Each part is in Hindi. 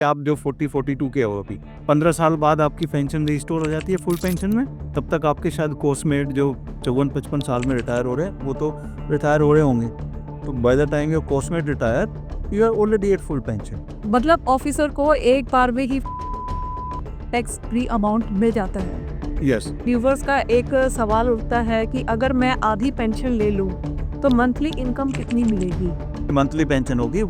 आप जो 40-42 के हो अभी 15 साल बाद आपकी पेंशन रिस्टोर हो जाती है फुल पेंशन में, तब तक आपके शायद कोर्समेट जो 54-55 साल में रिटायर हो रहे हैं वो तो रिटायर हो रहे होंगे। तो by the time your coursemate retire you are already at full pension. मतलब ऑफिसर को एक बार में ही टैक्स फ्री अमाउंट मिल जाता है। यस। व्यूवर्स का एक सवाल उठता है कि अगर मैं आधी पेंशन ले लूं तो मंथली इनकम कितनी मिलेगी? मंथली पेंशन होगी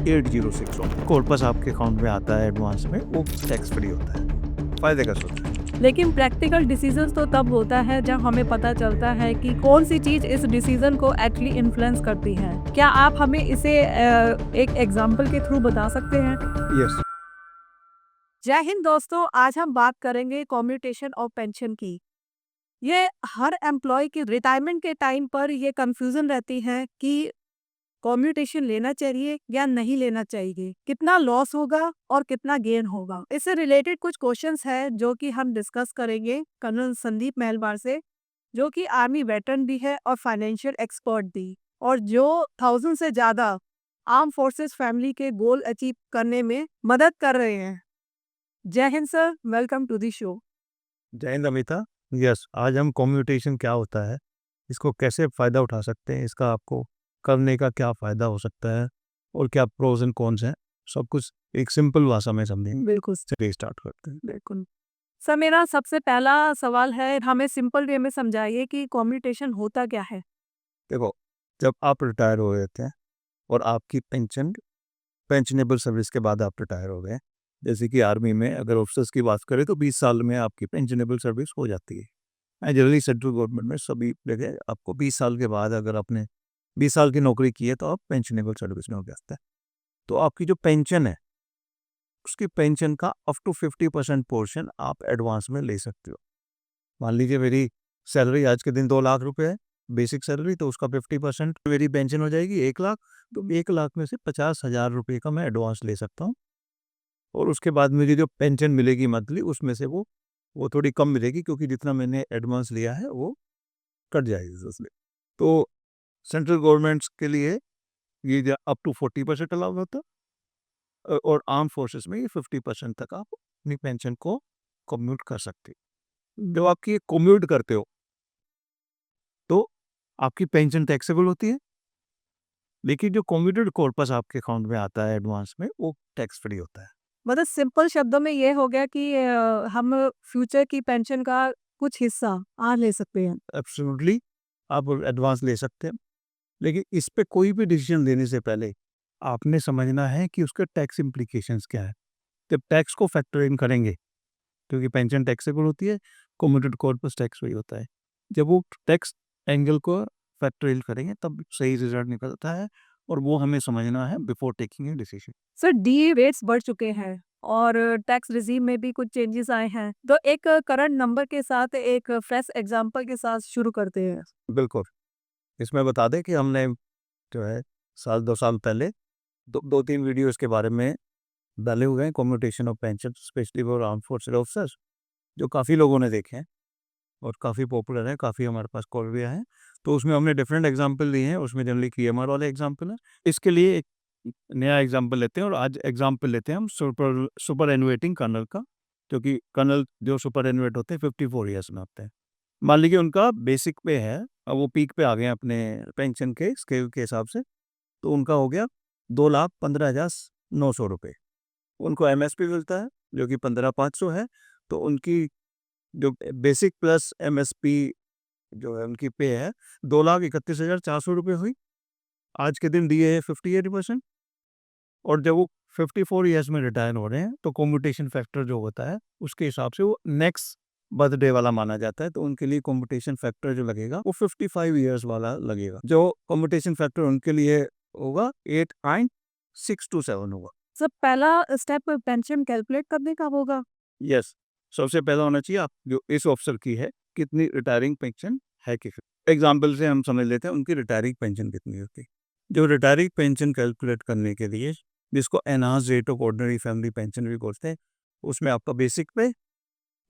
806 कॉर्पस आपके अकाउंट में आता है एडवांस में, वो टैक्स फ्री होता है, फायदे का सोच है। लेकिन प्रैक्टिकल डिसीजन तो तब होता है जब हमें पता चलता है कि कौन सी चीज इस डिसीजन को एक्चुअली इन्फ्लुएंस करती है। क्या आप हमें इसे एक एग्जांपल के थ्रू बता सकते हैं? यस। जय हिंद दोस्तों, आज हम बात करेंगे कम्यूटेशन ऑफ पेंशन की। ये हर एम्प्लॉय की रिटायरमेंट के टाइम पर ये कंफ्यूजन रहती है कि कम्यूटेशन लेना चाहिए या नहीं लेना चाहिए, कितना लॉस होगा और कितना गेन होगा। इससे रिलेटेड कुछ क्वेश्चंस हैं जो कि हम डिस्कस करेंगे कर्नल संदीप महलवार से, जो कि आर्मी वेटरन भी है और फाइनेंशियल एक्सपर्ट भी, और जो 1000 से ज़्यादा आर्म फोर्सेस फैमिली के गोल अचीव करने में मदद कर रहे हैं। जय हिंद sir, welcome to the show. जय हिंद अमिता। यस, आज हम कम्यूटेशन क्या होता है, इसको कैसे फ़ायदा उठा सकते हैं, इसका आपको करने का क्या फ़ायदा हो सकता है और क्या प्रोज एंड कॉन्स हैं, सब कुछ एक सिंपल भाषा में समझेंगे। बिल्कुल चलिए स्टार्ट करते हैं। बिल्कुल सर, मेरा सबसे पहला सवाल है, हमें सिंपल वे में समझाइए कि कम्यूटेशन होता क्या है? देखो, जब आप रिटायर हो जाते हैं और आपकी पेंशनेबल सर्विस के बाद आप रिटायर हो गए, जैसे कि आर्मी में अगर ऑफिसर्स की बात करें तो 20 साल में आपकी पेंशनेबल सर्विस हो जाती है। जनरली सेंट्रल गवर्नमेंट में सभी जगह आपको 20 साल के बाद अगर आपने 20 साल की नौकरी की है तो आप पेंशनेबल सर्विस में हो जाता है। तो आपकी जो पेंशन है उसकी पेंशन का अप टू 50% पोर्शन आप एडवांस में ले सकते हो। मान लीजिए मेरी सैलरी आज के दिन 2 लाख रुपए है, बेसिक सैलरी, तो उसका 50% मेरी पेंशन हो जाएगी 1 लाख। तो 1 लाख में से 50,000 रुपये का मैं एडवांस ले सकता हूँ और उसके बाद मुझे जो पेंशन मिलेगी मंथली उसमें से वो थोड़ी कम मिलेगी क्योंकि जितना मैंने एडवांस लिया है वो कट जाएगी उसमें। तो सेंट्रल गवर्नमेंट्स के लिए ये अप टू 40% अलाउ होता है और आर्म फोर्सेस में ये 50% तक आप अपनी पेंशन को कम्यूट कर सकते हो। जब आपकी ये कम्यूट करते हो तो आपकी पेंशन टैक्सेबल होती है, लेकिन जो कम्यूटेड कॉर्पस आपके अकाउंट में आता है एडवांस में वो टैक्स फ्री होता है। मतलब सिंपल शब्दों में ये हो गया कि हम फ्यूचर की पेंशन का कुछ हिस्सा आज ले सकते हैं। एब्सोल्युटली आप एडवांस ले सकते हैं, लेकिन इस पे कोई भी डिसीजन लेने से पहले आपने समझना है कि उसके टैक्स इम्प्लीकेशंस क्या है। जब टैक्स को फैक्टर इन करेंगे, क्योंकि पेंशन टैक्सेबल होती है, कम्यूटेड कॉर्पस टैक्स फ्री होता है। जब वो टैक्स एंगल को फैक्टर इन करेंगे तब सही रिजल्ट निकलता है और वो हमें समझना है before taking a decision. Sir, D rates बढ़ चुके हैं और टैक्स रिजीम में भी कुछ चेंजेस आए हैं, तो एक करंट नंबर के साथ एक फ्रेश एग्जांपल के साथ शुरू करते हैं। बिल्कुल। इसमें बता दें कि हमने जो है साल 2 साल पहले 2-3 वीडियो इसके बारे में डाले हुए हैं, commutation of pension specially for armed forces officers, जो काफ़ी लोगों ने देखे हैं और काफ़ी पॉपुलर है, काफ़ी हमारे पास कॉल भी आए हैं। तो उसमें हमने डिफरेंट एग्जांपल लिए हैं, उसमें जनरली क्यूएमआर वाले एग्जांपल है। इसके लिए एक नया एग्जांपल लेते हैं और आज एग्जांपल लेते हैं हम सुपर एनुएटिंग कर्नल का, क्योंकि कर्नल जो सुपर एनुएट होते हैं 54 ईयर्स में होते हैं। मान लीजिए उनका बेसिक पे है और वो पीक पे आ गए हैं अपने पेंशन के स्केल के हिसाब से, तो उनका हो गया 2,15,900 रुपये। उनको एमएसपी मिलता है जो कि 15,500 है, तो उनकी जो बेसिक प्लस एमएसपी जो है उनकी पे है 2,31,400 रुपये हुई। आज के दिन दिए है 58%। और जब वो 54 ईयर्स में रिटायर हो रहे हैं तो कम्यूटेशन फैक्टर जो होता है उसके हिसाब से वो नेक्स्ट बर्थडे वाला माना जाता है, तो उनके लिए कम्यूटेशन फैक्टर जो लगेगा वो 55 ईयर्स वाला लगेगा। जो कम्यूटेशन फैक्टर उनके लिए होगा 8.627 होगा। सर, पहला स्टेप पेंशन कैलकुलेट करने का होगा। यस, सबसे पहला होना चाहिए आप जो इस ऑफिसर की है कितनी रिटायरिंग पेंशन है। कि एग्जाम्पल से हम समझ लेते हैं उनकी रिटायरिंग पेंशन कितनी होती है। जो रिटायरिंग पेंशन कैलकुलेट करने के लिए, जिसको enhance rate of ordinary family pension भी बोलते हैं, उसमें आपका बेसिक पे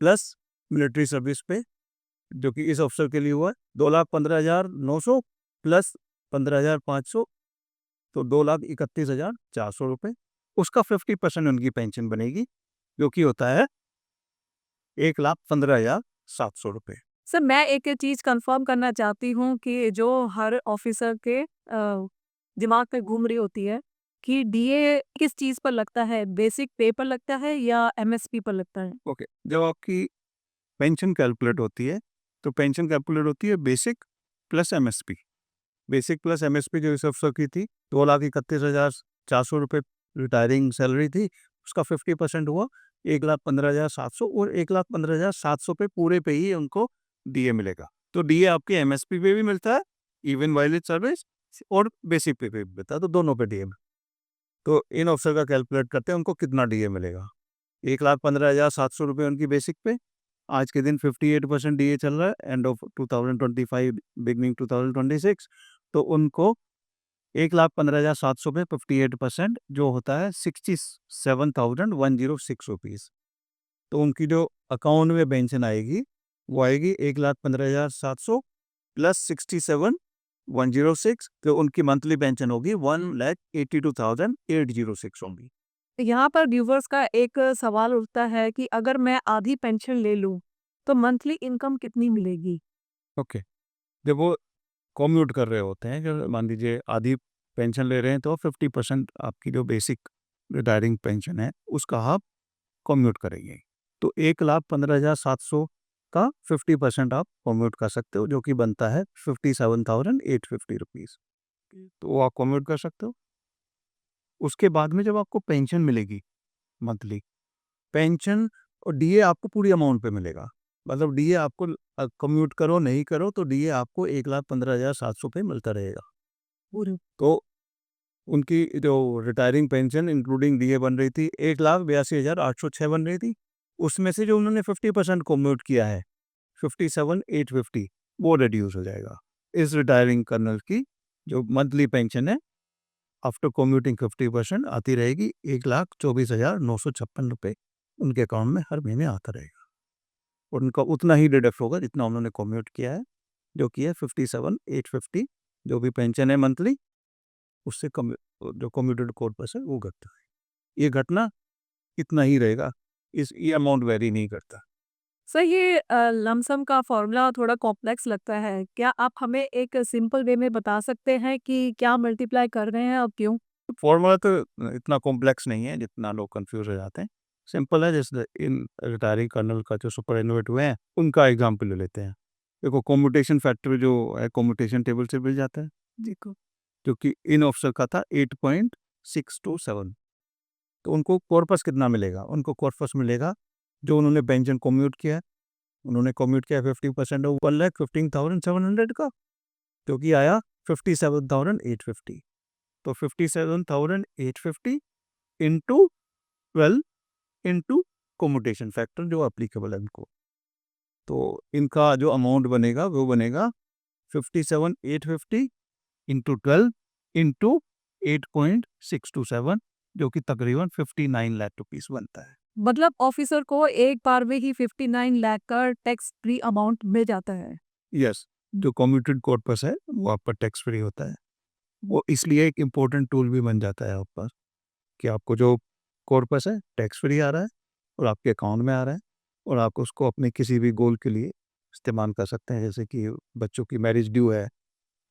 प्लस मिलिट्री सर्विस पे, जो कि इस अफसर के लिए हुआ 2,15,900 प्लस 15,500, तो 2,31,400 रुपये। उसका 50% उनकी पेंशन बनेगी, जो कि होता है 1,15,700 रुपये। सर मैं एक चीज़ कंफर्म करना चाहती हूँ कि जो हर ऑफिसर के दिमाग में घूम रही होती है कि डीए किस चीज़ पर लगता है? बेसिक पे पर लगता है या एमएसपी पर लगता है? ओके, जब आपकी पेंशन कैलकुलेट होती है, तो पेंशन कैलकुलेट होती है basic plus MSP. Basic plus MSP जो इस अफसर की थी, 2,31,400 रुपये रिटायरिंग सैलरी थी, उसका 50% हुआ 1,15,700, और 1,15,700 पे पूरे पे ही उनको डीए मिलेगा। तो डीए आपके एमएसपी पे भी मिलता है, इवन वाइलेज सर्विस, और बेसिक पे भी मिलता है, तो दोनों पे डीए। तो इन अफसर का कैलकुलेट करते हैं उनको कितना डीए मिलेगा। 1,15,700 रुपये उनकी बेसिक पे, आज के दिन 58% डीए चल रहा है, एंड ऑफ 2025 बिगनिंग 2026, तो उनको 1,15,700 पे 58% जो होता है 67,106 रुपीज़। तो उनकी जो अकाउंट में पेंशन आएगी वो आएगी 1,15,700 प्लस 67,106, तो उनकी मंथली पेंशन होगी 1,82,806 होगी। यहाँ पर व्यूवर्स का एक सवाल उठता है कि अगर मैं आधी पेंशन ले लूँ, तो मंथली इनकम कितनी मिलेगी? ओके, जब वो कॉम्यूट कर रहे होते हैं, जो मान लीजिए आधी पेंशन ले रहे हैं, तो 50% आपकी जो बेसिक रिटायरिंग पेंशन है उसका आप कॉम्यूट करेंगे। तो 1,15,700 का 50% आप कॉम्यूट कर सकते हो, जो कि बनता है 57,850 रुपीज़। तो वो आप कॉम्यूट कर सकते हो। उसके बाद में जब आपको पेंशन मिलेगी मंथली, पेंशन और डीए आपको पूरी अमाउंट पे मिलेगा। मतलब डीए आपको कम्यूट करो नहीं करो, तो डीए आपको 1,15,700 पे मिलता रहेगा। पूरे तो उनकी जो रिटायरिंग पेंशन इंक्लूडिंग डीए बन रही थी 1,82,806 बन रही थी। उसमें से जो उन्होंने 50% कम्यूट किया है 57,850, वो रिड्यूस हो जाएगा। इस रिटायरिंग कर्नल की जो मंथली पेंशन है आफ्टर कम्यूटिंग 50% आती रहेगी 1,24,956 रुपये उनके अकाउंट में हर महीने आता रहेगा, और उनका उतना ही डिडक्ट होगा जितना उन्होंने कम्यूट किया है, जो कि है 57,850। जो भी पेंशन है मंथली, उससे कम जो कम्यूटेड कॉर्पस है वो घटता है। ये घटना इतना ही रहेगा, ये अमाउंट वेरी नहीं करता। सर ये लमसम का फॉर्मूला थोड़ा कॉम्प्लेक्स लगता है। क्या आप हमें एक सिंपल वे में बता सकते हैं कि क्या मल्टीप्लाई कर रहे हैं और क्यों? फॉर्मूला तो इतना कॉम्प्लेक्स नहीं है जितना लोग कंफ्यूज हो जाते हैं। सिंपल है, जैसे इन रिटायरिंग कर्नल का जो सुपरएनुएट हुए हैं उनका एग्जाम्पल ले लेते हैं। देखो, कम्यूटेशन फैक्टर जो है कम्यूटेशन टेबल से मिल जाता है, देखो, जो कि इन ऑफिसर का था 8.627। तो उनको कॉर्पस कितना मिलेगा? उनको कॉर्पस मिलेगा जो उन्होंने पेंशन कम्यूट किया है। उन्होंने कम्यूट किया 50% 1,15,700 का, जो कि आया 57,850। तो 57,850 इंटू 12 इंटू कम्यूटेशन फैक्टर जो अप्लीकेबल है इनको, तो इनका जो अमाउंट बनेगा वो बनेगा 57,850 इंटू 12 इंटू 8.627, जो कि तकरीबन 59 लाख रुपीस बनता है। मतलब ऑफिसर को एक बार में ही 59 लाख का टैक्स फ्री अमाउंट मिल जाता है। यस, जो कम्यूटेड कॉर्पस है वो आपका टैक्स फ्री होता है। वो इसलिए एक इम्पोर्टेंट टूल भी बन जाता है आपका, कि आपको जो कॉर्पस है टैक्स फ्री आ रहा है और आपके अकाउंट में आ रहा है, और आप उसको अपने किसी भी गोल के लिए इस्तेमाल कर सकते हैं, जैसे कि बच्चों की मैरिज ड्यू है,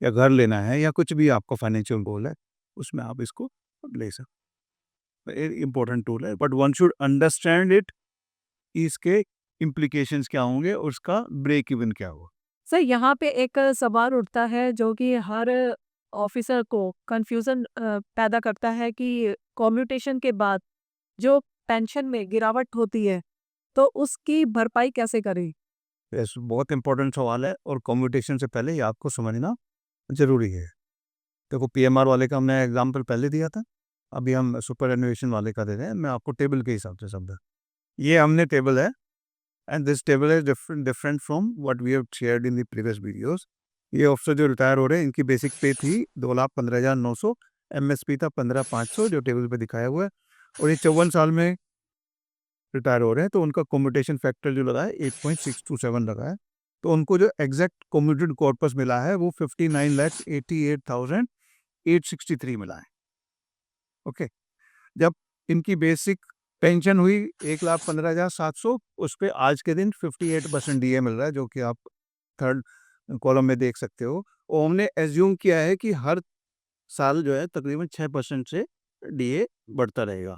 या घर लेना है, या कुछ भी आपका फाइनेंशियल गोल है, उसमें आप इसको ले सकते हैं। इम्पोर्टेंट टूल है, but one should understand it, इसके इम्प्लीकेशंस क्या होंगे और उसका ब्रेक इवन क्या होगा। सर यहाँ पे एक सवाल उठता है जो कि हर ऑफिसर को कंफ्यूजन पैदा करता है कि कम्यूटेशन के बाद जो पेंशन में गिरावट होती है तो उसकी भरपाई कैसे करें? यस, बहुत इंपॉर्टेंट सवाल है, और कम्यूटेशन से पहले ये आपको समझना ज़रूरी है। देखो, पीएमआर वाले का हमने एग्जाम्पल पहले दिया था, अभी हम सुपर एनुएशन वाले का दे रहे हैं। मैं आपको टेबल के हिसाब से समझा, ये हमने टेबल है, and this table is different from what we have shared in the previous videos. ये ऑफिसर जो रिटायर हो रहे हैं, इनकी बेसिक पे थी 2,15,900, एमएसपी था 15,500 जो टेबल पे दिखाया हुआ है, और ये 54 साल में रिटायर हो रहे हैं, तो उनका कम्यूटेशन फैक्टर जो लगा है 8.627 लगा है। तो उनको जो एग्जैक्ट कम्यूटेड कॉर्पस मिला है वो 59,88,863 मिला है। ओके, जब इनकी बेसिक पेंशन हुई 1,15,700, उस पे आज के दिन 58% डीए मिल रहा है, जो कि आप थर्ड कॉलम में देख सकते हो। और हमने एज्यूम किया है कि हर साल जो है तकरीबन 6% से डीए बढ़ता रहेगा।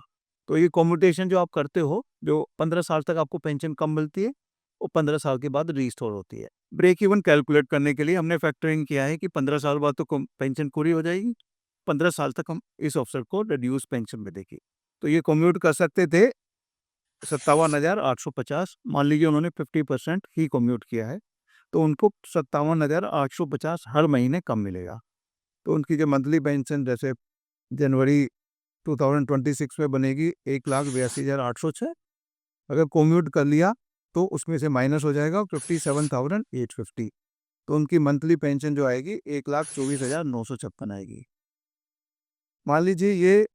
तो ये कॉम्यूटेशन जो आप करते हो, जो 15 साल तक आपको पेंशन कम मिलती है, वो 15 साल के बाद रीस्टोर होती है। ब्रेक इवन कैलकुलेट करने के लिए हमने फैक्टरिंग किया है कि 15 साल बाद तो पेंशन पूरी हो जाएगी, 15 साल तक हम इस ऑफिसर को रिड्यूस पेंशन में देंगे। तो ये कम्यूट कर सकते थे 57,850। मान लीजिए उन्होंने 50% ही कम्यूट किया है, तो उनको 57,850 हर महीने कम मिलेगा। तो उनकी जो मंथली पेंशन जैसे जनवरी 2026 में बनेगी 1,82,806। अगर कम्यूट कर लिया तो उसमें से माइनस हो जाएगा 57,850। तो उनकी मंथली पेंशन जो आएगी 1,24,956 आएगी। मान लीजिए ये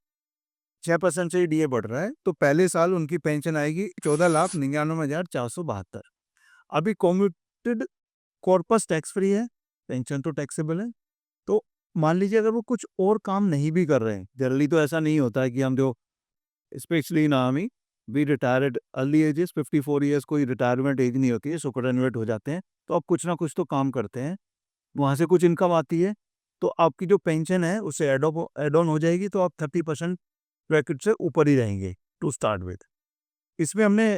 6% से डीए बढ़ रहा है, तो पहले साल उनकी पेंशन आएगी 14,99,472। अभी कम्यूटेड कॉर्पस टैक्स फ्री है, पेंशन तो टैक्सेबल है। तो मान लीजिए अगर वो कुछ और काम नहीं भी कर रहे हैं, जनरली तो ऐसा नहीं होता है कि हम जो specially in army we retired early ages 54 years कोई रिटायरमेंट एज नहीं होती है, सुपरएनुएट हो जाते हैं, तो आप कुछ ना कुछ तो काम करते हैं, वहाँ से कुछ इनकम आती है, तो आपकी जो पेंशन है उससे एड ऑन हो जाएगी, तो आप 30% ब्रैकेट से ऊपर ही रहेंगे टू स्टार्ट विद। इसमें हमने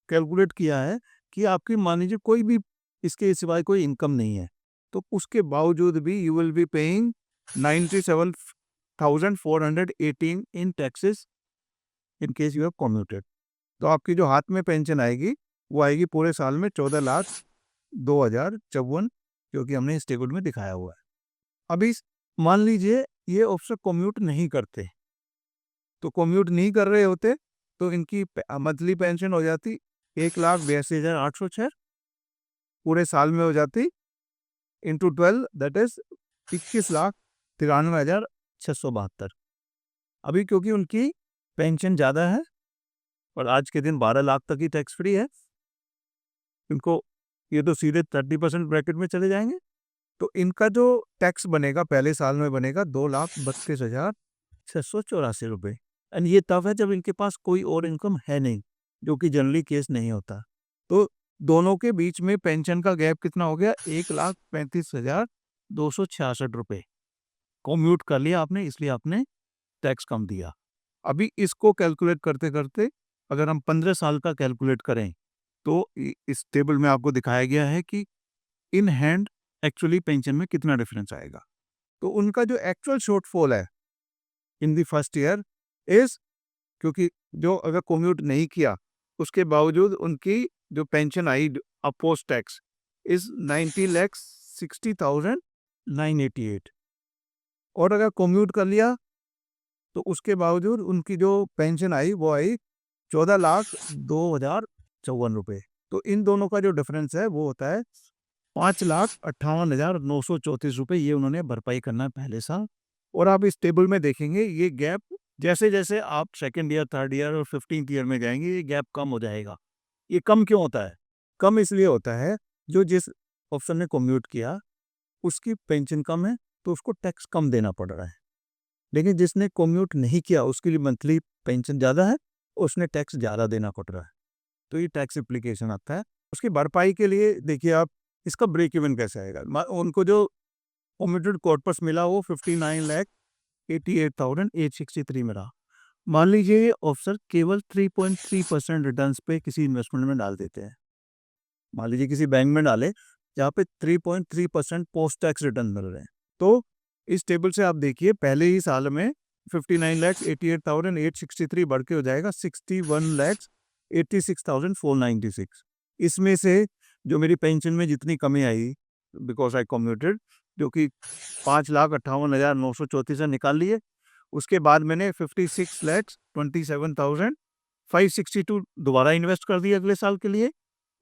कैलकुलेट किया है कि आपकी मान लीजिए कोई भी इसके सिवाय कोई इनकम नहीं है, तो उसके बावजूद भी you will be paying 97,418 in taxes in case you have commuted. तो आपकी जो हाथ में पेंशन आएगी वो आएगी पूरे साल में 14,02,054, जो कि हमने इस टेबल में दिखाया हुआ है। अभी मान लीजिए ये ऑफिसर कम्यूट नहीं करते, तो कम्यूट नहीं कर रहे होते तो इनकी मंथली पेंशन हो जाती 1,82,806, पूरे साल में हो जाती इंटू 12, दैट इज 21,93,672। अभी क्योंकि उनकी पेंशन ज़्यादा है और आज के दिन 12 लाख तक ही टैक्स फ्री है, इनको ये तो सीधे 30% ब्रैकेट में चले जाएंगे। तो इनका जो टैक्स बनेगा पहले साल में बनेगा 2,32,684 रुपये। एंड ये तब है जब इनके पास कोई और इनकम है नहीं, जो कि जनरली केस नहीं होता। तो दोनों के बीच में पेंशन का गैप कितना हो गया? 1,35,266 रुपये। कम्यूट कर लिया आपने, इसलिए आपने टैक्स कम दिया। अभी इसको कैलकुलेट करते करते अगर हम 15 साल का कैलकुलेट करें, तो इस टेबल में आपको दिखाया गया है कि इन हैंड एक्चुअली पेंशन में कितना डिफरेंस आएगा। तो उनका जो एक्चुअल शॉर्टफॉल है in the first year is, क्योंकि जो अगर कम्यूट नहीं किया उसके बावजूद उनकी जो pension I post tax is 90,60,988, और अगर कम्यूट कर लिया तो उसके बावजूद उनकी जो पेंशन आई वो आई 14,02,054 रुपये। तो इन दोनों का जो डिफरेंस है वो होता है 5,58,934 रुपये। ये उन्होंने भरपाई करना है पहले साल। और आप इस टेबल में देखेंगे ये गैप जैसे जैसे आप सेकेंड ईयर, थर्ड ईयर और 15th ईयर में जाएंगे ये गैप कम हो जाएगा। ये कम क्यों होता है? कम इसलिए होता है जो जिस ऑप्शन ने कम्यूट किया उसकी पेंशन कम है तो उसको टैक्स कम देना पड़ रहा है, लेकिन जिसने कम्यूट नहीं किया उसके लिए मंथली पेंशन ज़्यादा है, उसने टैक्स ज़्यादा देना पड़ रहा है। तो ये टैक्स एप्लीकेशन आता है। उसकी भरपाई के लिए देखिए आप इसका ब्रेक इवन कैसे आएगा। उनको जो कम्यूटेड कॉर्पस मिला वो 59,88,863 मिला। मान लीजिए ये ऑफिसर केवल 3.3% रिटर्न पे किसी इन्वेस्टमेंट में डाल देते हैं, मान लीजिए किसी बैंक में डाले जहाँ पे 3.3% पोस्ट टैक्स रिटर्न मिल रहे हैं, तो इस टेबल से आप देखिए पहले ही साल में 59,88,863 बढ़ के हो जाएगा 61,86,496। इसमें से जो मेरी पेंशन में जितनी कमी आई बिकॉज आई कम्यूटेड, जो कि 5,58,934 निकाल लिए, उसके बाद मैंने 56,27,562 दोबारा इन्वेस्ट कर दिया अगले साल के लिए,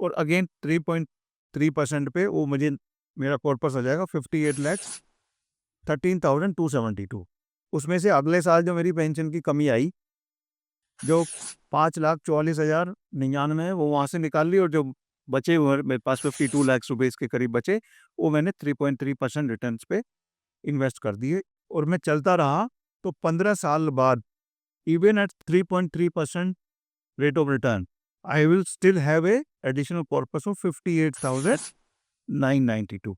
और अगेन 3.3% पे वो मुझे मेरा कॉर्पस आ जाएगा 58,13,272। उसमें से अगले साल जो मेरी पेंशन की कमी आई जो 5,44,099 है वो वहाँ से निकाल ली, और जो बचे हुए मेरे पास 52 लाख रुपए इसके करीब बचे, वो मैंने 3.3% रिटर्न्स पे इन्वेस्ट कर दिए और मैं चलता रहा। तो 15 साल बाद even at 3.3% rate of return, I will still have a additional corpus of 58,992.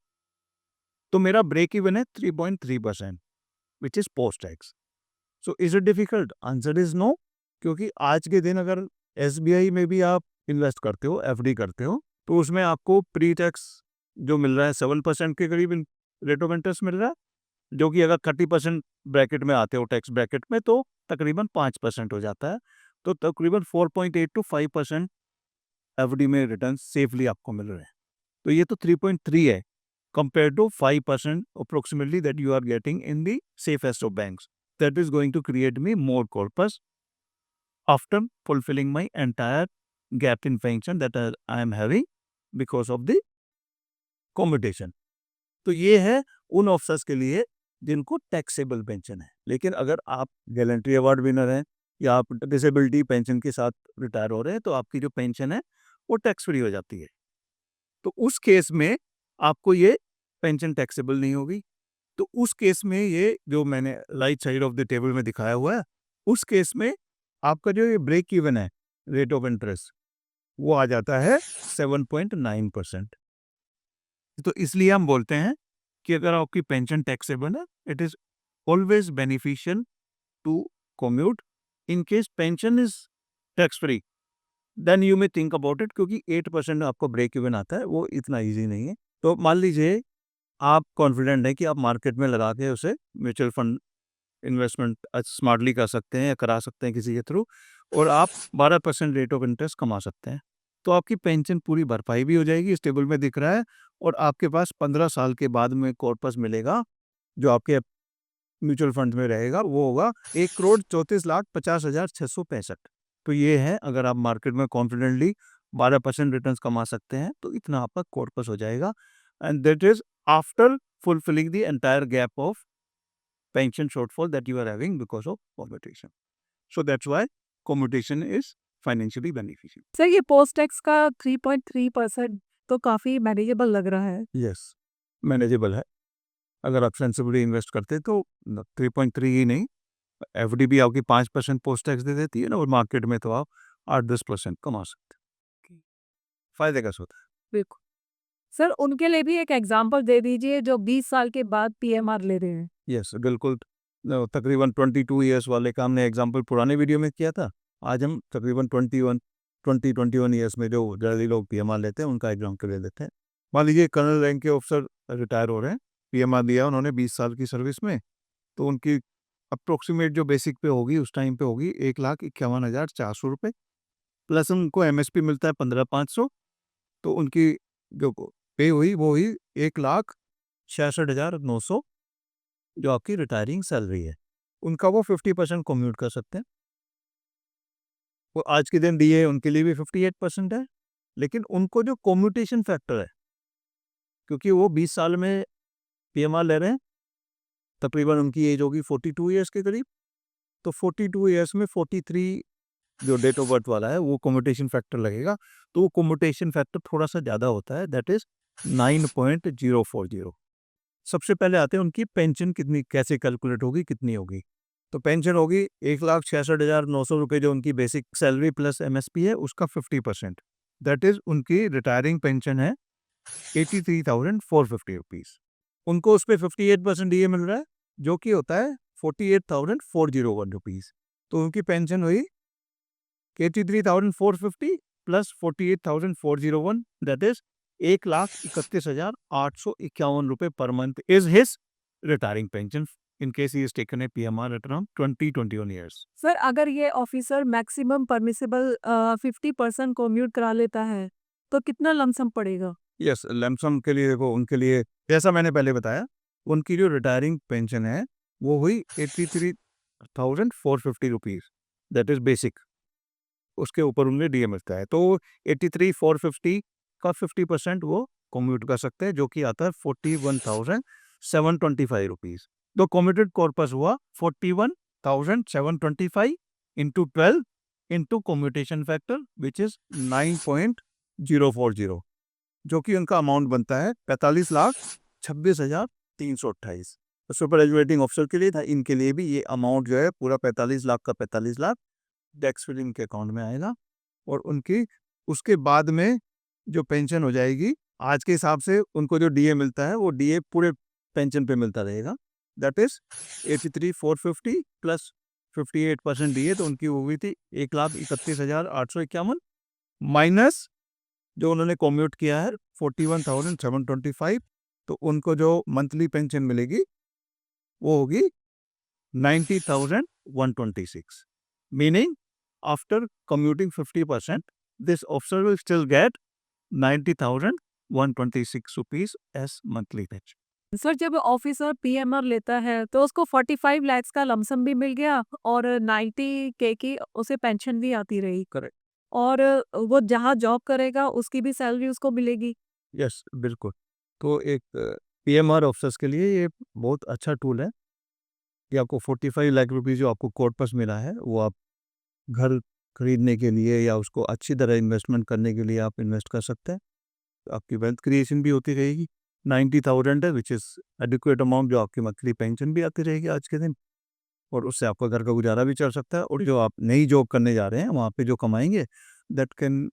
तो मेरा ब्रेक इवन है 3.3%, which is post tax. So is it difficult? Answer is no. क्योंकि आज के दिन अगर SBI में भी आप इन्वेस्ट करते हो, FD करते हो, तो उसमें आपको प्री टैक्स जो मिल रहा है 7% के करीब रेट ऑफ इंटरेस्ट मिल रहा है, जो कि अगर 30% ब्रैकेट में आते हो टैक्स ब्रैकेट में तो तकरीबन 5% हो जाता है। तो तकरीबन 4.8 to 5% FD में रिटर्न सेफली आपको मिल रहे हैं। तो ये तो 3.3 है compared to 5% approximately that you are getting in the safest of banks. That is going to create me more corpus after fulfilling my entire gap in pension that I am having because of the commutation. तो ये है उन ऑफिसर्स के लिए जिनको टैक्सेबल पेंशन है। लेकिन अगर आप गैलेंट्री अवार्ड विनर हैं या आप डिसेबिलिटी पेंशन के साथ रिटायर हो रहे हैं तो आपकी जो पेंशन है वो टैक्स फ्री हो जाती है। तो उस केस में आपको ये पेंशन टैक्सेबल नहीं होगी। तो उस केस में ये जो मैंने right side of the table में दिखाया हुआ है, उस केस में आपका जो ये ब्रेक इवन है रेट ऑफ इंटरेस्ट वो आ जाता है 7.9%। तो इसलिए हम बोलते हैं कि अगर आपकी पेंशन टैक्सेबल है, it is always beneficial to commute. In case pension is tax free then you may think about it, क्योंकि 8% आपको ब्रेक इवन आता है, वो इतना ईजी नहीं है। तो मान लीजिए आप कॉन्फिडेंट हैं कि आप मार्केट में लगा के उसे म्यूचुअल फंड इन्वेस्टमेंट स्मार्टली कर सकते हैं या करा सकते हैं किसी के थ्रू, और आप 12% रेट ऑफ इंटरेस्ट कमा सकते हैं। तो आपकी पेंशन पूरी भरपाई भी हो जाएगी, इस टेबल में दिख रहा है, और आपके पास 15 साल के बाद में कॉर्पस मिलेगा जो आपके म्यूचुअल फंड में रहेगा, वो होगा 1,34,50,665। तो ये है, अगर आप मार्केट में कॉन्फिडेंटली 12% रिटर्न कमा सकते हैं तो इतना आपका कॉर्पस हो जाएगा, and that is after fulfilling the entire gap of pension shortfall that you are having because of commutation. So that's why commutation is financially beneficial. Sir ये पोस्ट टैक्स का 3.3% तो काफी मैनेजेबल लग रहा है। Yes, manageable है। अगर आप सेंसिबली इन्वेस्ट करते तो 3.3 ही नहीं, FD भी आपकी 5% पोस्ट टैक्स दे देती है ना, और मार्केट में तो आप 8-10% कमा सकते हैं। फायदे का सोता है। बिल्कुल। सर उनके लिए भी एक एग्जांपल दे दीजिए जो 20 साल के बाद पीएमआर ले रहे हैं। यस, बिल्कुल। तकरीबन 22 ईयर्स वाले का हमने एग्जांपल पुराने वीडियो में किया था। आज हम तकरीबन 21 ईयर्स में जो जनरली लोग पीएमआर लेते हैं उनका एग्जांपल ले लेते हैं। मान लीजिए कर्नल रैंक के ऑफिसर रिटायर हो रहे हैं, पीएमआर दिया उन्होंने 20 साल की सर्विस में, तो उनकी अप्रोक्सीमेट जो बेसिक पे होगी उस टाइम पे होगी 1,51,400 रुपये, प्लस उनको एमएसपी मिलता है 15,500, तो उनकी जो पे हुई वो हुई 1,66,900 जो आपकी रिटायरिंग सैलरी है। उनका वो 50% कम्यूट कर सकते हैं। वो आज के दिन डीए उनके लिए भी 58% है, लेकिन उनको जो कम्यूटेशन फैक्टर है, क्योंकि वो 20 साल में पीएमआर ले रहे हैं, तकरीबन उनकी एज होगी 42 ईयर्स के करीब, तो 42 ईयर्स में 43 जो डेट ऑफ बर्थ वाला है वो कम्यूटेशन फैक्टर लगेगा, तो वो कम्यूटेशन फैक्टर थोड़ा सा ज़्यादा होता है, दैट इज 9.040। सबसे पहले आते हैं उनकी पेंशन कितनी कैसे कैलकुलेट होगी, कितनी होगी। तो पेंशन होगी 1,66,900 रुपये जो उनकी बेसिक सैलरी प्लस एमएसपी है उसका 50%, दैट इज उनकी रिटायरिंग पेंशन है 83,450 रुपीज़। उनको उस पर 58% डीए मिल रहा है जो कि होता है 48,401 रुपीज़। तो उनकी पेंशन हुई 83,450 प्लस 48,401, दैट इज 1,31,851 रुपये per month is his retiring pension in case he is taken a PMR at around 20-21 years. Sir अगर ये ऑफिसर मैक्सिमम परमिसिबल 50% कम्यूट करा लेता है तो कितना लमसम पड़ेगा? यस, लमसम के लिए देखो, उनके लिए जैसा मैंने पहले बताया, उनकी जो रिटायरिंग पेंशन है वो हुई 83,450 रुपीज़, दैट इज बेसिक। उसके ऊपर उन्हें डीए मिलता है, तो 83,450 का 50% वो कम्यूट कर सकते हैं, जो कि आता है 41,725 रुपीज़। तो कम्यूटेड कॉर्पस हुआ 41,725 into 12 into commutation factor which is 9.040, जो कि उनका अमाउंट बनता है 45,26,328। सुपर एजुकेटिंग ऑफिसर के लिए था, इनके लिए भी ये अमाउंट जो है पूरा 45 लाख का 45 लाख टैक्स फ्री इनके अकाउंट में आएगा। और उनकी उसके बाद में जो पेंशन हो जाएगी, आज के हिसाब से उनको जो डीए मिलता है वो डीए पूरे पेंशन पे मिलता रहेगा। दैट इज 83,450 प्लस 58% डीए, तो उनकी वो हुई थी 1,31,851 माइनस जो उन्होंने कम्यूट किया है 41,725, तो उनको जो मंथली पेंशन मिलेगी वो होगी 90,126, meaning after commuting 50%, this officer will still get 90,126 rupees as monthly pension. Sir जब ऑफिसर पीएमआर लेता है तो उसको 45 लाख का लमसम भी मिल गया और 90 के की उसे पेंशन भी आती रही। Correct. और वो जहाँ जॉब करेगा उसकी भी सैलरी उसको मिलेगी। यस, बिल्कुल। तो एक पीएमआर ऑफिसर्स के लिए ये बहुत अच्छा टूल है कि आपको 45 लाख रुपीस जो आपको कॉर्पस मिला है वो आप घर खरीदने के लिए या उसको अच्छी तरह इन्वेस्टमेंट करने के लिए आप इन्वेस्ट कर सकते हैं। तो आपकी वेल्थ क्रिएशन भी होती रहेगी। 90,000 है विच इज़ एडिक्वेट अमाउंट, जो आपकी मंथली पेंशन भी आती रहेगी आज के दिन, और उससे आपका घर का गुजारा भी चल सकता है। और जो आप नई जॉब करने जा रहे हैं वहाँ पे जो कमाएंगे that can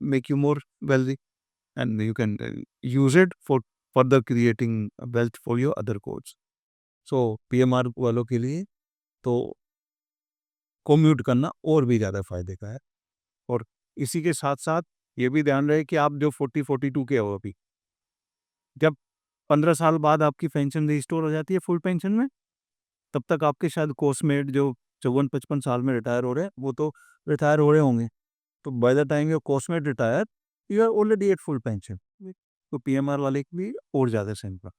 make you more wealthy and you can use it for further creating wealth for your other goals. So PMR वालों के लिए तो कम्यूट करना और भी ज़्यादा फायदे का है। और इसी के साथ साथ ये भी ध्यान रहे कि आप जो 40-42 के हो अभी, जब 15 साल बाद आपकी पेंशन रिस्टोर हो जाती है फुल पेंशन में, तब तक आपके शायद कोर्समेट जो 54-55 साल में रिटायर हो रहे हैं वो तो रिटायर हो रहे होंगे। तो by the time your coursemate retire you are already at full pension. तो पीएमआर वाले की भी और ज़्यादा सेम का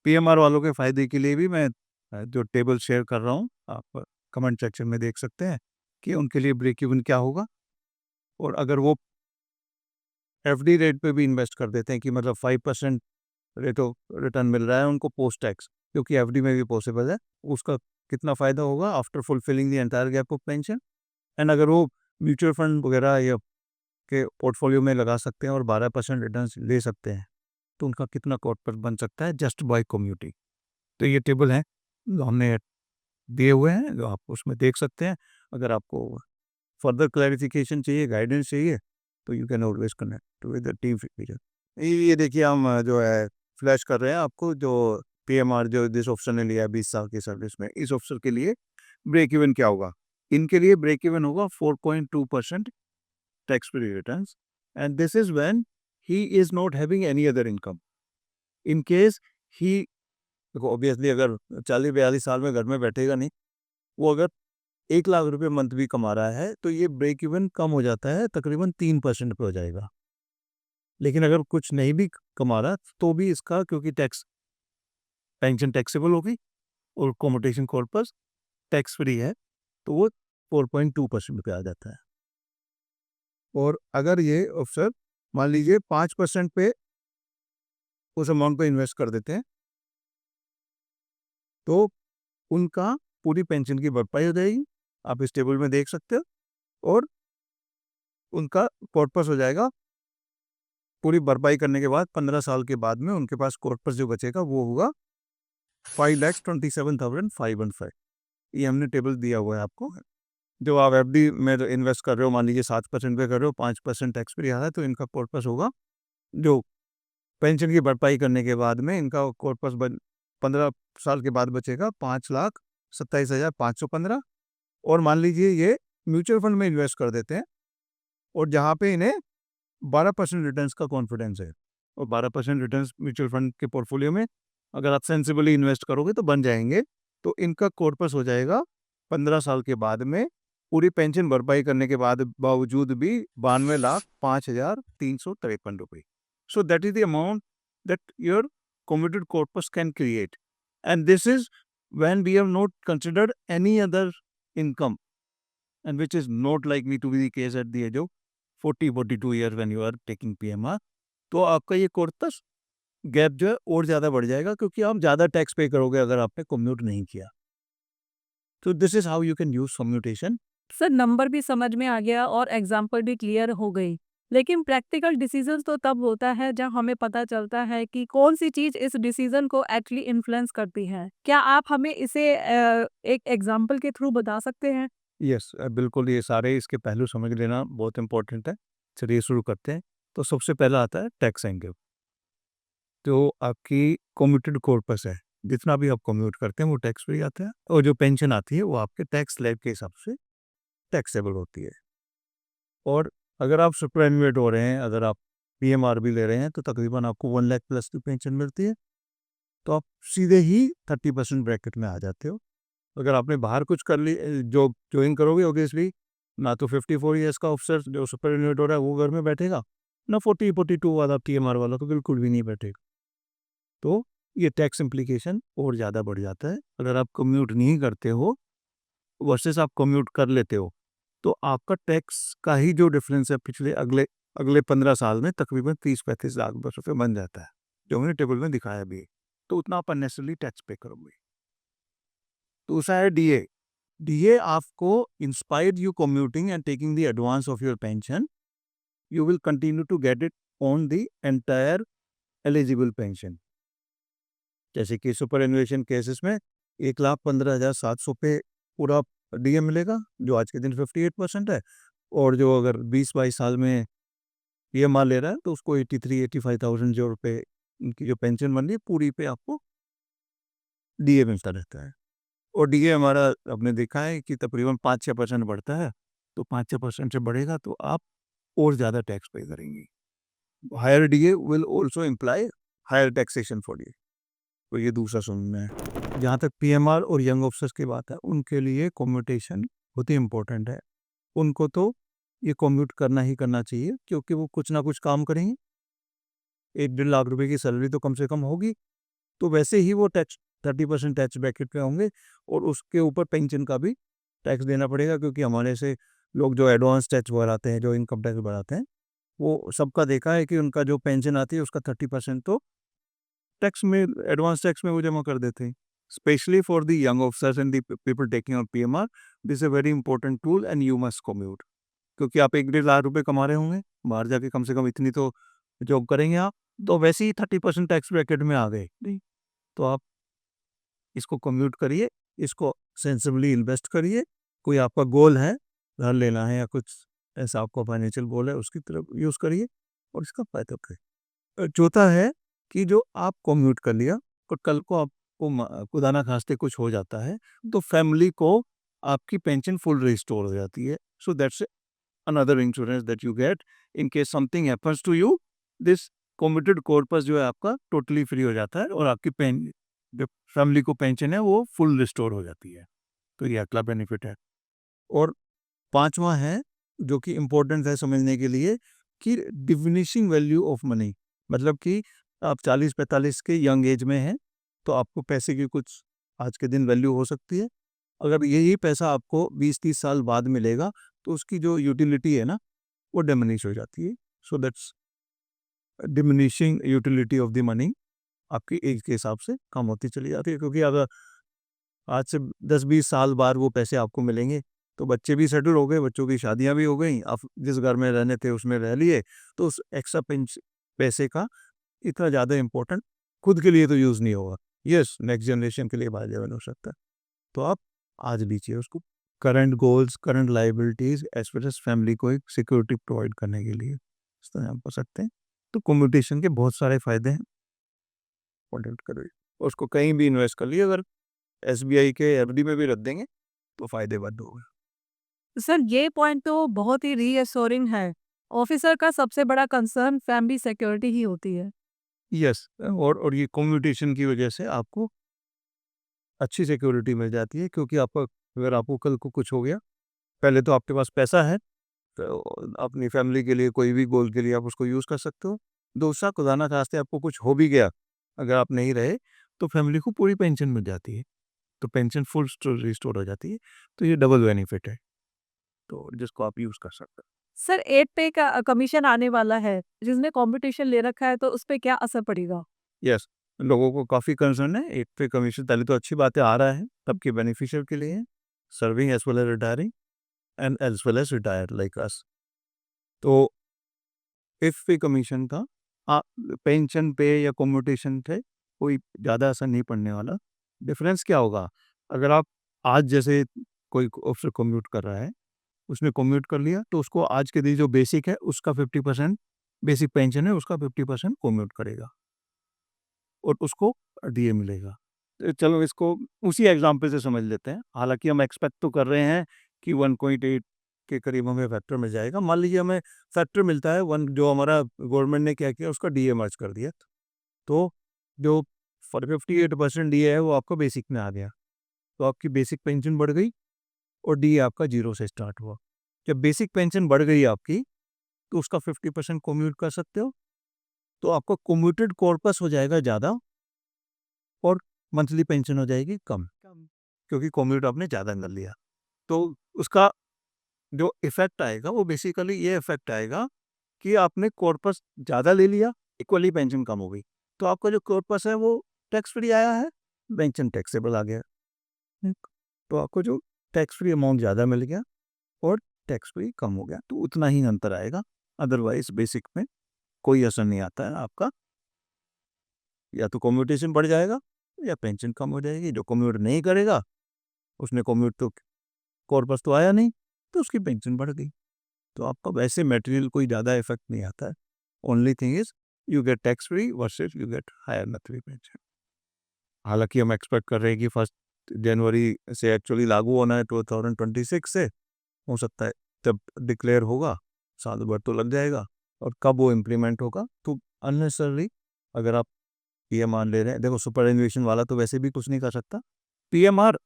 पीएमआर वालों के फ़ायदे के लिए भी मैं जो टेबल शेयर कर रहा हूँ, आप कमेंट सेक्शन में देख सकते हैं कि उनके लिए ब्रेक इवन क्या होगा। और अगर वो एफडी रेट पे भी इन्वेस्ट कर देते हैं कि मतलब 5% रेट ऑफ रिटर्न मिल रहा है उनको पोस्ट टैक्स, क्योंकि एफडी में भी पॉसिबल है, उसका कितना फ़ायदा होगा after fulfilling the entire gap of pension. And अगर वो म्यूचुअल फंड वगैरह या के पोर्टफोलियो में लगा सकते हैं और 12% रिटर्न ले सकते हैं, तो उनका कितना कॉर्पस बन सकता है जस्ट बाय कम्यूटिंग। तो ये टेबल है जो हमने दिए हुए हैं, जो आप उसमें देख सकते हैं। अगर आपको फर्दर क्लैरिफिकेशन चाहिए, गाइडेंस चाहिए, तो you can always connect with the team figure. ये देखिए हम जो है फ्लैश कर रहे हैं आपको जो पीएमआर जो जिस ऑप्शन ने लिया है 20 साल की सर्विस में, इस ऑप्शन के लिए ब्रेक इवन क्या होगा। इनके लिए ब्रेक इवन होगा 4.2% tax free returns, and this is when he is not having any other income. In case he, देखो ऑब्वियसली अगर 40-42 साल में घर में बैठेगा नहीं, वो अगर 1 लाख रुपए मंथ भी कमा रहा है तो ये ब्रेक इवन कम हो जाता है, तकरीबन 3% पे हो जाएगा। लेकिन अगर कुछ नहीं भी कमा रहा तो भी इसका, क्योंकि टैक्स पेंशन टैक्सेबल होगी और कम्यूटेशन कॉर्पस टैक्स फ्री है, तो वो 4.2% पे आ जाता है। और अगर ये अफसर मान लीजिए 5% पे उस अमाउंट को इन्वेस्ट कर देते हैं, तो उनका पूरी पेंशन की भरपाई हो जाएगी, आप इस टेबल में देख सकते हो। और उनका कॉर्पस हो जाएगा, पूरी भरपाई करने के बाद 15 साल के बाद में उनके पास कॉर्पस जो बचेगा वो होगा 5,27,515। ये हमने टेबल दिया हुआ है आपको। जो आप एफडी में इन्वेस्ट कर रहे हो, मान लीजिए 7% पे कर रहे हो, 5% टैक्स फ्री आ रहा है, तो इनका कॉर्पस होगा, जो पेंशन की भरपाई करने के बाद में इनका कॉर्पस 15 साल के बाद बचेगा 5,27,515। और मान लीजिए ये म्यूचुअल फंड में इन्वेस्ट कर देते हैं, और जहाँ पे इन्हें 12% रिटर्न्स का कॉन्फिडेंस है, और 12% रिटर्न्स म्यूचुअल फंड के पोर्टफोलियो में अगर आप सेंसिबली इन्वेस्ट करोगे तो बन जाएंगे, तो इनका कॉर्पस हो जाएगा 15 साल के बाद में पूरी पेंशन भरपाई करने के बाद बावजूद भी 92,05,353 रुपये। So that is the amount that your committed corpus can create. And this is when we have not considered any other income, and which is not likely to be the case at the age of 40-42 years when you are taking PMR. तो आपका ये कॉर्पस गैप जो है और ज़्यादा बढ़ जाएगा, क्योंकि आप ज़्यादा टैक्स पे करोगे अगर आपने कम्यूट नहीं किया। तो this is how you can use commutation. Sir number भी समझ में आ गया और एग्जाम्पल भी क्लियर हो गई। लेकिन प्रैक्टिकल डिसीजन तो तब होता है जब हमें पता चलता है कि कौन सी चीज़ इस डिसीजन को एक्चुअली इन्फ्लुएंस करती है। क्या आप हमें इसे एक एग्जांपल के थ्रू बता सकते हैं? यस, बिल्कुल ये सारे इसके पहलू समझ लेना बहुत इम्पोर्टेंट है। चलिए शुरू करते हैं। तो सबसे पहला आता है टैक्स एंगल। जो आपकी कम्यूटेड कॉर्पस है, जितना भी आप कम्यूट करते हैं वो टैक्स फ्री आता है, और जो पेंशन आती है वो आपके टैक्स स्लैब के हिसाब से टैक्सेबल होती है। और अगर आप सुपरएनुएट हो रहे हैं, अगर आप पीएमआर भी ले रहे हैं, तो तकरीबन आपको 1 लाख प्लस की पेंशन मिलती है, तो आप सीधे ही 30% ब्रैकेट में आ जाते हो। अगर आपने बाहर कुछ कर ली, जॉब ज्वाइन करोगे, ऑब्वियसली ना तो 54 ईयर्स का ऑफिसर जो सुपरएनुएट हो रहा है वो घर में बैठेगा, ना 40-42 वाला पीएमआर वाला तो बिल्कुल भी नहीं बैठेगा। तो ये टैक्स इम्प्लीकेशन और ज़्यादा बढ़ जाता है। अगर आप कम्यूट नहीं करते हो वर्सेस आप कम्यूट कर लेते हो, तो आपका टैक्स का ही जो डिफरेंस है पिछले अगले अगले 15 साल में तकरीबन 30-35 लाख रुपए बन जाता है, जो मैंने टेबल में दिखाया भी है। तो उतना आप अननेसेसरली टैक्स पे करोगे। दूसरा है डीए। डीए आपको inspired you commuting and taking the advance of your pension, you will continue to get it on the entire eligible pension. जैसे कि सुपर एनुएशन केसेस में 1,15,700 पे पूरा डीए मिलेगा, जो आज के दिन 58% है। और जो अगर 20-22 साल में पीएमआर ले रहा है, तो उसको 83-85,000 जो रुपए उनकी जो पेंशन बन रही है पूरी पे आपको डीए मिलता रहता है। और डीए हमारा आपने देखा है कि तकरीबन 5-6% बढ़ता है, तो 5-6% से बढ़ेगा तो आप और ज़्यादा टैक्स पे करेंगे। Higher DA will also imply higher taxation for you. तो ये दूसरा सुनना है। जहाँ तक पीएमआर और यंग ऑफिसर्स की बात है, उनके लिए कम्यूटेशन बहुत ही इम्पोर्टेंट है। उनको तो ये कम्यूट करना ही करना चाहिए, क्योंकि वो कुछ ना कुछ काम करेंगे। 1-1.5 लाख रुपए की सैलरी तो कम से कम होगी, तो वैसे ही वो टैक्स 30% टैक्स ब्रैकेट में होंगे, और उसके ऊपर पेंशन का भी टैक्स देना पड़ेगा, क्योंकि हमारे से लोग जो एडवांस टैक्स भराते हैं, जो इनकम टैक्स भराते हैं, वो सबका देखा है कि उनका जो पेंशन आती है उसका 30% तो टैक्स में, एडवांस टैक्स में वो जमा कर देते हैं। Specially for the young officers and the people taking on PMR, this is a very important tool and you must commute. क्योंकि आप 1-1.5 लाख रुपए कमा रहे होंगे, बाहर जाके कम से कम इतनी तो जॉब करेंगे आप, तो वैसे ही 30% टैक्स ब्रैकेट में आ गए नहीं, तो आप इसको कम्यूट करिए, इसको सेंसिबली इन्वेस्ट करिए। कोई आपका गोल है, घर लेना है या कुछ ऐसा आपका फाइनेंशियल गोल है, उसकी तरफ यूज़ करिए और इसका फ़ायदा उठाइए। चौथा है कि जो आप कम्यूट कर लिया और कल को आपको खुदा ना खास्ते कुछ हो जाता है, तो फैमिली को आपकी पेंशन फुल रिस्टोर हो जाती है। So that's another insurance that you get in case something happens to you. This committed corpus जो है आपका टोटली फ्री हो जाता है, और आपकी पेन जो फैमिली को पेंशन है वो फुल रिस्टोर हो जाती है। तो ये अगला बेनिफिट है। और पांचवा है, जो कि इम्पोर्टेंट है समझने के लिए, कि डिमिनिशिंग वैल्यू ऑफ मनी। मतलब कि आप 40-45 के यंग एज में हैं, तो आपको पैसे की कुछ आज के दिन वैल्यू हो सकती है। अगर यही पैसा आपको 20-30 साल बाद मिलेगा, तो उसकी जो यूटिलिटी है ना, वो डिमिनिश हो जाती है। So that's diminishing utility of the money आपकी एज के हिसाब से कम होती चली जाती है। क्योंकि अगर आज से 10-20 साल बाद वो पैसे आपको मिलेंगे, तो बच्चे भी सेटल हो गए, बच्चों की शादियां भी हो गई, आप जिस घर में रहने थे उसमें रह लिए, तो उस एक्स्ट्रा पैसे का इतना ज़्यादा इम्पोर्टेंट खुद के लिए तो यूज़ नहीं होगा। यस, नेक्स्ट जनरेशन के लिए फायदेमंद हो सकता है। तो आप आज लीजिए उसको, current goals, current liabilities as well as family को एक सिक्योरिटी प्रोवाइड करने के लिए इस तरह हम कर सकते हैं। तो कम्यूटेशन के बहुत सारे फायदे हैं। इंपॉर्टेंट करो उसको, कहीं भी इन्वेस्ट कर लिए, अगर एसबीआई के एफडी में भी रख देंगे तो फायदेमंद होगा। सर ये पॉइंट तो बहुत ही रीअश्योरिंग है। ऑफिसर का सबसे बड़ा कंसर्न फैमिली सिक्योरिटी ही होती है। यस, और ये कम्यूटेशन की वजह से आपको अच्छी सिक्योरिटी मिल जाती है, क्योंकि आपका अगर आपको कल को कुछ हो गया, पहले तो आपके पास पैसा है, तो अपनी फैमिली के लिए कोई भी गोल के लिए आप उसको यूज़ कर सकते हो। दूसरा, खुदा ना खास्ते आपको कुछ हो भी गया, अगर आप नहीं रहे, तो फैमिली को पूरी पेंशन मिल जाती है, तो पेंशन फुल रिस्टोर हो जाती है। तो ये डबल बेनिफिट है, तो जिसको आप यूज़ कर सकते हैं। सर 8 पे का कमीशन आने वाला है, जिसने कॉम्पिटिशन ले रखा है तो उस पे क्या असर पड़ेगा? यस, लोगों को काफ़ी कंसर्न है, एक पे कमीशन पहले तो अच्छी बातें आ रहा है, सबके बेनिफिशियल के लिए है, serving as well as retiring and as well as retire like us. तो इफ पे कमीशन का पेंशन पे या कम्यूटेशन पे कोई ज़्यादा असर नहीं पड़ने वाला। डिफरेंस क्या होगा, अगर आप आज जैसे कोई ऑफिसर कम्यूट कर रहा है, उसने कम्यूट कर लिया तो उसको आज के दिन जो बेसिक है उसका 50% बेसिक पेंशन है, उसका 50% कम्यूट करेगा और उसको डीए मिलेगा। तो चलो इसको उसी एग्जाम्पल से समझ लेते हैं। हालांकि हम एक्सपेक्ट तो कर रहे हैं कि 1.8 के करीब हमें फैक्टर मिल जाएगा। मान लीजिए हमें फैक्टर मिलता है 1, जो हमारा गवर्नमेंट ने क्या किया, उसका डीए मर्ज कर दिया, तो जो 58% डीए है वो आपको बेसिक में आ गया, तो आपकी बेसिक पेंशन बढ़ गई और डीए आपका 0 से स्टार्ट हुआ। जब बेसिक पेंशन बढ़ गई आपकी, तो उसका 50% कम्यूट कर सकते हो, तो आपका कम्यूटेड कॉर्पस हो जाएगा ज़्यादा और मंथली पेंशन हो जाएगी कम, क्योंकि कम्यूट आपने ज़्यादा कर लिया। तो उसका जो इफ़ेक्ट आएगा वो बेसिकली ये इफ़ेक्ट आएगा कि आपने कॉर्पस ज़्यादा ले लिया, इक्वली पेंशन कम हो गई। तो आपका जो कॉर्पस है वो टैक्स फ्री आया है, पेंशन टैक्सेबल आ गया। तो आपको जो टैक्स फ्री अमाउंट ज़्यादा मिल गया और टैक्स फ्री कम हो गया, तो उतना ही अंतर आएगा। अदरवाइज़ बेसिक में कोई असर नहीं आता है आपका, या तो कम्यूटेशन बढ़ जाएगा या पेंशन कम हो जाएगी। जो कम्यूट नहीं करेगा, उसने कम्यूट तो कॉर्पस तो आया नहीं, तो उसकी पेंशन बढ़ गई। तो आपका वैसे मटेरियल कोई ज़्यादा इफेक्ट नहीं आता है। Only thing is you get tax free versus you get higher monthly pension. हालांकि हम एक्सपेक्ट कर रहे हैं कि 1 जनवरी से एक्चुअली लागू होना है 2026 से, हो सकता है जब डिक्लेयर होगा साल भर तो लग जाएगा, और कब वो इम्प्लीमेंट होगा तो अननेसेसरली अगर आप पीएमआर ले रहे हैं, देखो सुपर एनुएशन वाला तो वैसे भी कुछ नहीं कर सकता। पीएमआर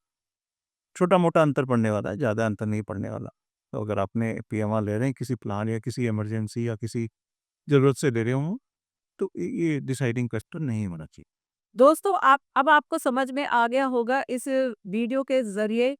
छोटा मोटा अंतर पड़ने वाला है, ज़्यादा अंतर नहीं पड़ने वाला। तो अगर आपने पीएमआर ले रहे हैं किसी प्लान या किसी इमरजेंसी या किसी ज़रूरत से ले रहे हो, तो ये डिसाइडिंग फैक्टर नहीं होना चाहिए। दोस्तों आप अब आपको समझ में आ गया होगा इस वीडियो के ज़रिए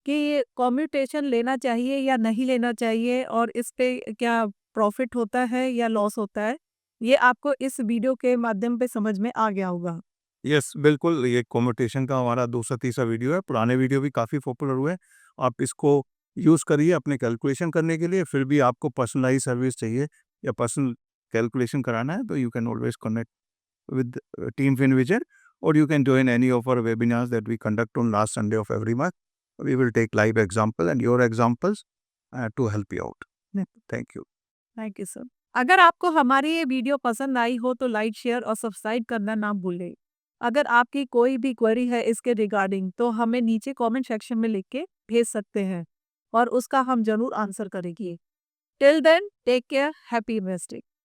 कि कम्यूटेशन लेना चाहिए या नहीं लेना चाहिए और इस पे क्या प्रॉफ़िट होता है या लॉस होता है। ये आपको इस वीडियो के माध्यम पे समझ में आ गया होगा। यस, बिल्कुल, ये कम्यूटेशन का हमारा दूसरा तीसरा वीडियो है। पुराने वीडियो भी काफ़ी पॉपुलर हुए। आप इसको यूज़ करिए अपने कैलकुलेशन करने के लिए। फिर भी आपको पर्सनलाइज़ सर्विस चाहिए या पर्सनल कैलकुलेशन कराना है, तो you can always connect with Team FinVision, or you can join any of our webinars that we conduct on last Sunday of every month. We will take live example and your examples to help you out. Thank you. Thank you sir. अगर आपको हमारी ये वीडियो पसंद आई हो तो लाइक, शेयर और सब्सक्राइब करना ना भूलें। अगर आपकी कोई भी क्वेरी है इसके रिगार्डिंग तो हमें नीचे कमेंट सेक्शन में लिख के भेज सकते हैं और उसका हम ज़रूर आंसर करेंगे। Till then take care, happy investing.